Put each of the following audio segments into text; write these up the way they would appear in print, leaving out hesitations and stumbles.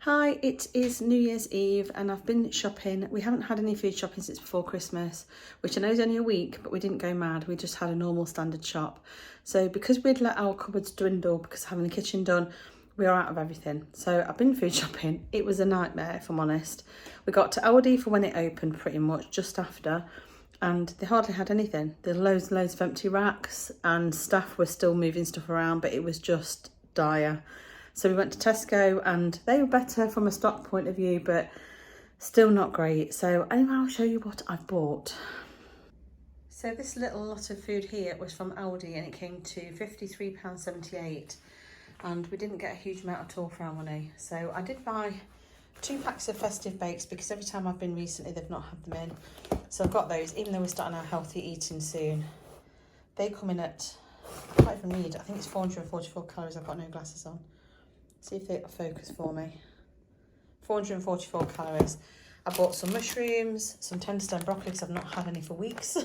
Hi, it is New Year's Eve and I've been shopping. We haven't had any food shopping since before Christmas, which I know is only a week, but we didn't go mad. We just had a normal standard shop. So because we'd let our cupboards dwindle because of having the kitchen done, we are out of everything. So I've been food shopping. It was a nightmare, if I'm honest. We got to Aldi for when it opened pretty much, just after, and they hardly had anything. There's loads and loads of empty racks and staff were still moving stuff around, but it was just dire. So we went to Tesco and they were better from a stock point of view, but still not great. So anyway, I'll show you what I've bought. So this little lot of food here was from Aldi and it came to £53.78 and we didn't get a huge amount at all for our money. So I did buy 2 packs of festive bakes because every time I've been recently they've not had them in. So I've got those, even though we're starting our healthy eating soon. They come in at, I can't even read, I think it's 444 calories. I've got no glasses on. See if they focus for me. 444 calories. I bought some mushrooms, some tender stem broccoli because I've not had any for weeks.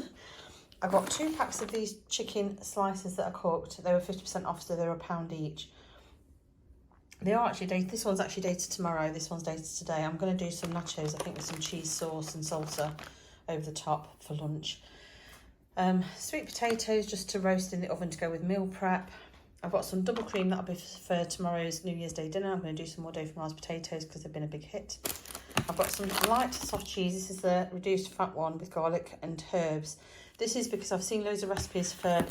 I got 2 packs of these chicken slices that are cooked. They were 50% off, so they were £1 each. They are actually dated. This one's actually dated tomorrow. This one's dated today. I'm going to do some nachos, I think, with some cheese sauce and salsa over the top for lunch. Sweet potatoes just to roast in the oven to go with meal prep. I've got some double cream that'll be for tomorrow's New Year's Day dinner. I'm going to do some more Day for Mars potatoes because they've been a big hit. I've got some light soft cheese. This is the reduced fat one with garlic and herbs. This is because I've seen loads of recipes for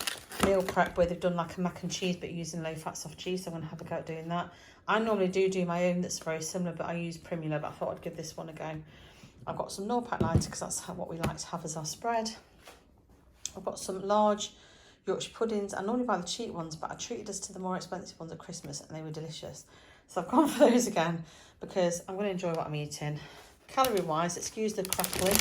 meal prep where they've done like a mac and cheese but using low fat soft cheese. So I'm going to have a go at doing that. I normally do my own that's very similar, but I use Primula, but I thought I'd give this one a go. I've got some Norpac lighter because that's what we like to have as our spread. I've got some large Yorkshire puddings. I normally buy the cheap ones, but I treated us to the more expensive ones at Christmas and they were delicious. So I've gone for those again because I'm going to enjoy what I'm eating. Calorie wise, excuse the crackling,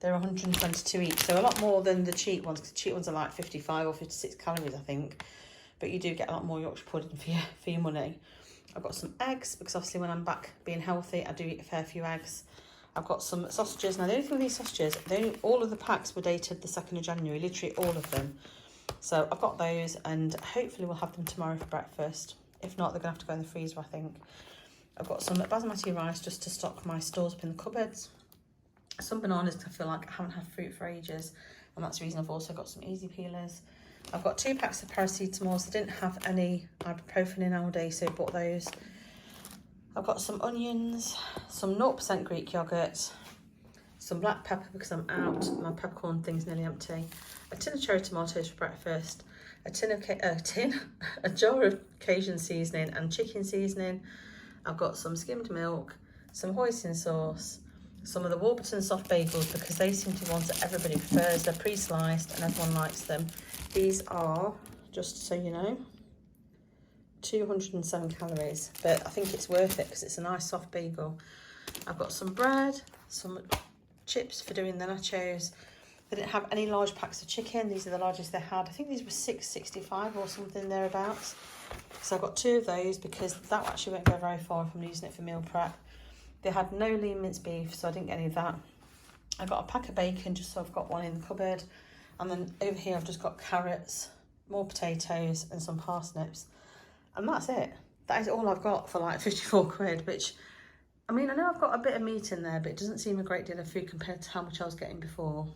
they're 122 each, so a lot more than the cheap ones because the cheap ones are like 55 or 56 calories I think, but you do get a lot more Yorkshire pudding for your money. I've got some eggs because obviously when I'm back being healthy I do eat a fair few eggs. I've got some sausages. Now the only thing with these sausages, all of the packs were dated the 2nd of January, literally all of them. So I've got those and hopefully we'll have them tomorrow for breakfast. If not, they're going to have to go in the freezer, I think. I've got some basmati rice just to stock my stores up in the cupboards. Some bananas because I feel like I haven't had fruit for ages. And that's the reason I've also got some easy peelers. I've got 2 packs of paracetamols. I didn't have any ibuprofen in all day, so I bought those. I've got some onions, some 0% Greek yoghurt, some black pepper because I'm out, my peppercorn thing's nearly empty, a tin of cherry tomatoes for breakfast, a jar of Cajun seasoning and chicken seasoning. I've got some skimmed milk, some hoisin sauce, some of the Warburton soft bagels because they seem to be ones that everybody prefers. They're pre-sliced and everyone likes them. These are, just so you know, 207 calories, but I think it's worth it because it's a nice soft bagel. I've got some bread, some chips for doing the nachos. They didn't have any large packs of chicken. These are the largest they had. I think these were $6.65 or something thereabouts. So I've got 2 of those because that actually won't go very far if I'm using it for meal prep. They had no lean minced beef, so I didn't get any of that. I got a pack of bacon just so I've got one in the cupboard. And then over here I've just got carrots, more potatoes and some parsnips. And that's it. That is all I've got for like 54 quid, which, I mean, I know I've got a bit of meat in there, but it doesn't seem a great deal of food compared to how much I was getting before.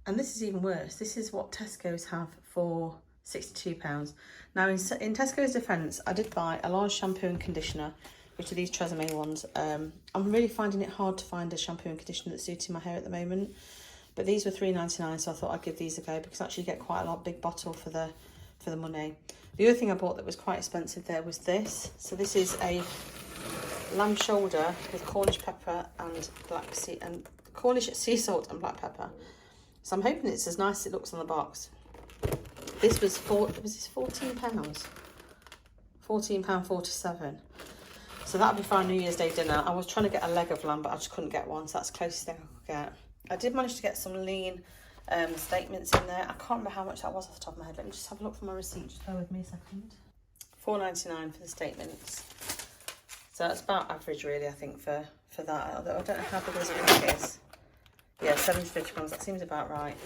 And this is even worse. This is what Tesco's have for £62. Now, in Tesco's defence, I did buy a large shampoo and conditioner, which are these Tresemme ones. I'm really finding it hard to find a shampoo and conditioner that's suiting my hair at the moment. But these were £3.99, so I thought I'd give these a go because I actually get quite a lot big bottle for the money. The other thing I bought that was quite expensive there was this. So this is a lamb shoulder with Cornish pepper and Cornish sea salt and black pepper. So I'm hoping it's as nice as it looks on the box. This was £14? £14.47. So that'll be for our New Year's Day dinner. I was trying to get a leg of lamb, but I just couldn't get one. So that's the closest thing I could get. I did manage to get some lean statements in there. I can't remember how much that was off the top of my head. Let me just have a look for my receipt. Just bear with me a second. £4.99 for the statements. So that's about average really, I think, for that. Although I don't know how big this pack is. Yeah, 750 grams, that seems about right.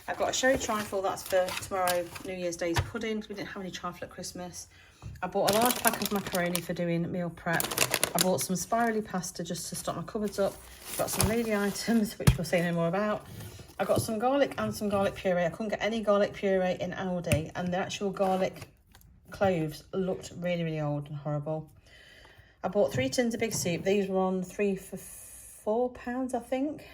I've got a sherry trifle, that's for tomorrow, New Year's Day's pudding, because we didn't have any trifle at Christmas. I bought a large pack of macaroni for doing meal prep. I bought some spirally pasta just to stock my cupboards up. Got some lady items, which we'll say no more about. I got some garlic and some garlic puree. I couldn't get any garlic puree in Aldi, and the actual garlic cloves looked really, really old and horrible. I bought 3 tins of big soup. These were on 3 for £4, I think.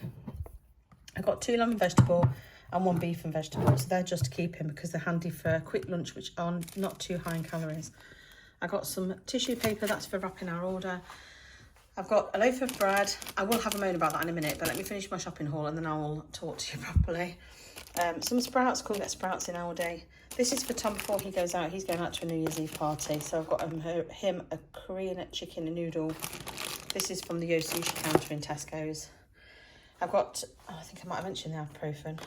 I got 2 lamb and vegetable and 1 beef and vegetable. So they're just to keep in because they're handy for a quick lunch, which are not too high in calories. I got some tissue paper, that's for wrapping our order. I've got a loaf of bread. I will have a moan about that in a minute, but let me finish my shopping haul and then I will talk to you properly. Some sprouts, couldn't get sprouts in Aldi. This is for Tom before he goes out. He's going out to a New Year's Eve party. So I've got him a Korean chicken noodle. This is from the Yo Sushi counter in Tesco's. I've got, I think I might have mentioned the ibuprofen.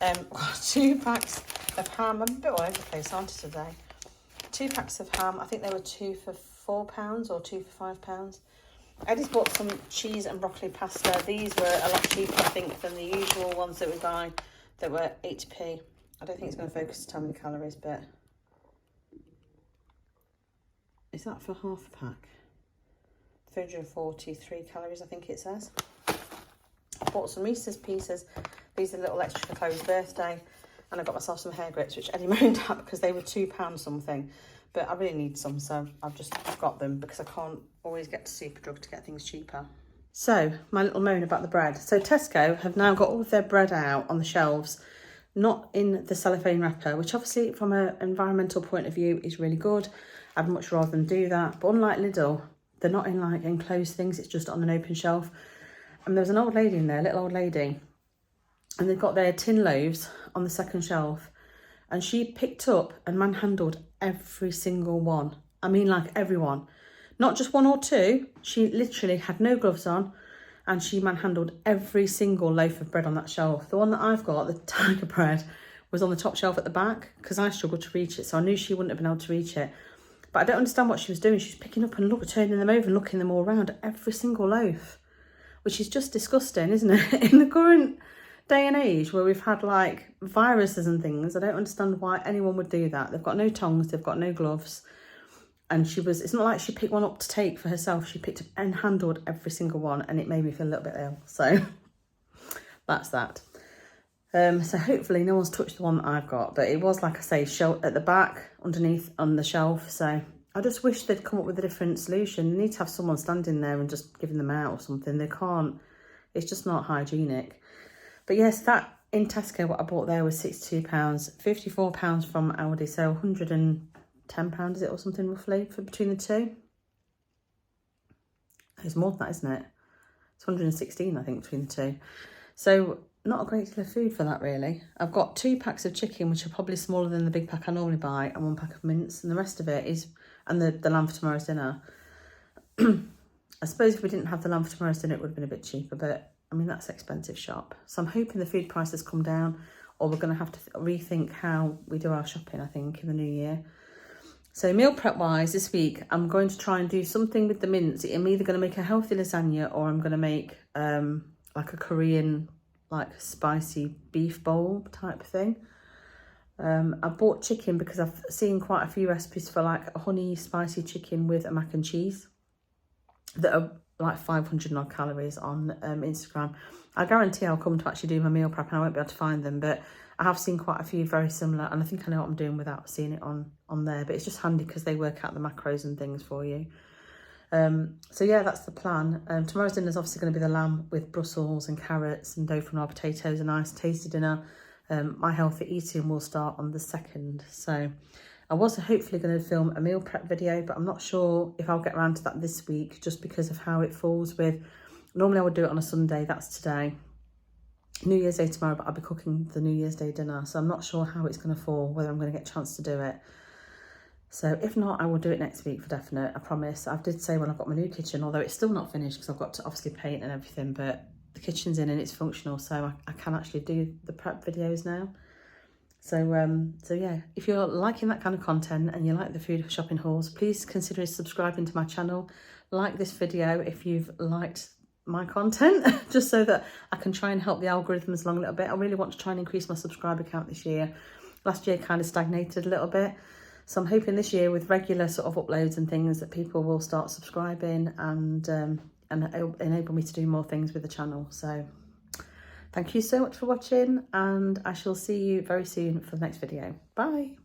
I've got 2 packs of ham. I'm a bit all over the place, aren't I, today? 2 packs of ham. I think they were 2 for £4 or 2 for £5. Eddie's bought some cheese and broccoli pasta. These were a lot cheaper, I think, than the usual ones that we buy that were 8p. I don't think it's going to focus to tell me the calories, but is that for half a pack? 343 calories, I think it says. I bought some Reese's Pieces. These are little extra for Chloe's birthday. And I got myself some hair grits, which Eddie moaned at because they were £2 something. But I really need some, so I've just got them because I can't always get to Superdrug to get things cheaper. So, my little moan about the bread. So Tesco have now got all of their bread out on the shelves, not in the cellophane wrapper, which obviously from an environmental point of view is really good. I'd much rather them do that. But unlike Lidl, they're not in like enclosed things, it's just on an open shelf. And there was an old lady in there, little old lady, and they've got their tin loaves on the second shelf. And she picked up and manhandled every single one. I mean, like everyone. Not just 1 or 2. She literally had no gloves on and she manhandled every single loaf of bread on that shelf. The one that I've got, the tiger bread, was on the top shelf at the back because I struggled to reach it. So I knew she wouldn't have been able to reach it. But I don't understand what she was doing. She's picking up and turning them over and looking them all around, every single loaf, which is just disgusting, isn't it? In the current day and age where we've had like viruses and things, I don't understand why anyone would do that. They've got no tongs, they've got no gloves, and it's not like she picked one up to take for herself. She picked up and handled every single one, and it made me feel a little bit ill. So that's that. So hopefully no one's touched the one that I've got, but it was, like I say, at the back underneath on the shelf. So I just wish they'd come up with a different solution. They need to have someone standing there and just giving them out or something. They can't, it's just not hygienic. But yes, that in Tesco, what I bought there was £62, £54 from Aldi, so £110 is it or something roughly for between the two. It's more than that, isn't it? It's 116, I think, between the two. So not a great deal of food for that, really. I've got 2 packs of chicken, which are probably smaller than the big pack I normally buy, and 1 pack of mince, and the rest of it is, and the lamb for tomorrow's dinner. I suppose if we didn't have the lamb for tomorrow's dinner, it would have been a bit cheaper, but I mean, that's an expensive shop. So I'm hoping the food prices come down, or we're going to have to rethink how we do our shopping, I think, in the new year. So meal prep wise, this week, I'm going to try and do something with the mince. I'm either going to make a healthy lasagna or I'm going to make like a Korean, like spicy beef bowl type thing. I bought chicken because I've seen quite a few recipes for like a honey spicy chicken with a mac and cheese that are like 500 odd calories on Instagram. I guarantee I'll come to actually do my meal prep and I won't be able to find them, but I have seen quite a few very similar, and I think I know what I'm doing without seeing it on there, but it's just handy because they work out the macros and things for you. So yeah, that's the plan. Tomorrow's dinner is obviously going to be the lamb with Brussels and carrots and dauphin potatoes, a nice tasty dinner. My healthy eating will start on the 2nd, so I was hopefully going to film a meal prep video, but I'm not sure if I'll get around to that this week just because of how it falls with, normally I would do it on a Sunday, that's today. New Year's Day tomorrow, but I'll be cooking the New Year's Day dinner, so I'm not sure how it's going to fall, whether I'm going to get a chance to do it. So if not, I will do it next week for definite, I promise. I did say when I've got my new kitchen, although it's still not finished because I've got to obviously paint and everything, but the kitchen's in and it's functional, so I can actually do the prep videos now. So yeah, if you're liking that kind of content and you like the food shopping hauls, please consider subscribing to my channel. Like this video if you've liked my content, just so that I can try and help the algorithms along a little bit. I really want to try and increase my subscriber count this year. Last year kind of stagnated a little bit. So I'm hoping this year with regular sort of uploads and things that people will start subscribing and enable me to do more things with the channel. So thank you so much for watching, and I shall see you very soon for the next video. Bye.